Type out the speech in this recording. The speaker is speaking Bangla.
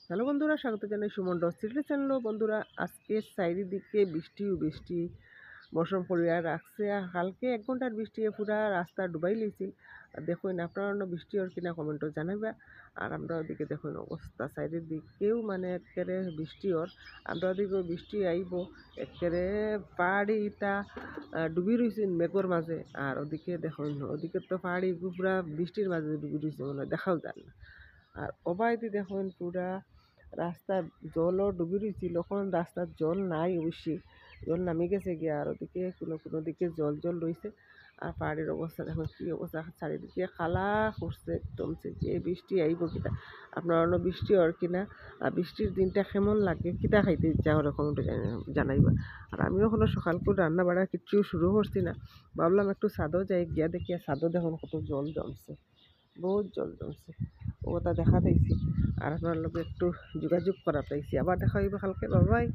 হ্যালো বন্ধুরা, স্বাগত জানাই সুমন সিটি চ্যানেল। বন্ধুরা, আজকে চারিদিকে বৃষ্টি মৌসুম পড়িয়া রাখছে। আর কালকে 1 ঘন্টার বৃষ্টি পুরা রাস্তা ডুবাই লইছিল। আর দেখুন আপনারা বৃষ্টি ওর কিনা কমেন্টও জানাইবা। আর আমরা ওদিকে দেখুন অবস্থা চারিদিকেও মানে একেবারে বৃষ্টি ওর। আমরা ওদিকেও বৃষ্টি আইব, একেবারে পাহাড়ি ইটা ডুবি রয়েছে মেঘর মাঝে। আর ওদিকে দেখুন, ওদিকে তো পাহাড়ি পুরা বৃষ্টির মাঝে ডুবি রয়েছে, মনে হয় দেখাও যায় না। আর অবাইদি দেখুন পুরা রাস্তার জলও ডুবি রয়েছিল, এখন রাস্তার জল নাই, অবশ্যই জল নামি গেছে গিয়া। আর ওদিকে কোনো দিকে জল রয়েছে। আর পাহাড়ের অবস্থা দেখুন কী অবস্থা, চারিদিকে খালা করছে একদম, যে বৃষ্টি আইব কিনা। আপনার অন্য বৃষ্টি হওয়ার কিনা, আর বৃষ্টির দিনটা কেমন লাগে, কিতা খাইতে ইচ্ছা ওরা কমেন্টে জানাইবা। আর আমিও এখনো সকাল করে রান্না বাড়া কিচ্ছু শুরু করছি না, ভাবলাম একটু ছাদও যাই, গিয়া দেখি ছাদও দেখুন কত জল জমছে, বহুত জল জমছে। ওটা দেখা পাইছি। আর আপনার লোক একটু যোগাযোগ করা পাইছি। আবার দেখা হইবে কালকে, বাবাই।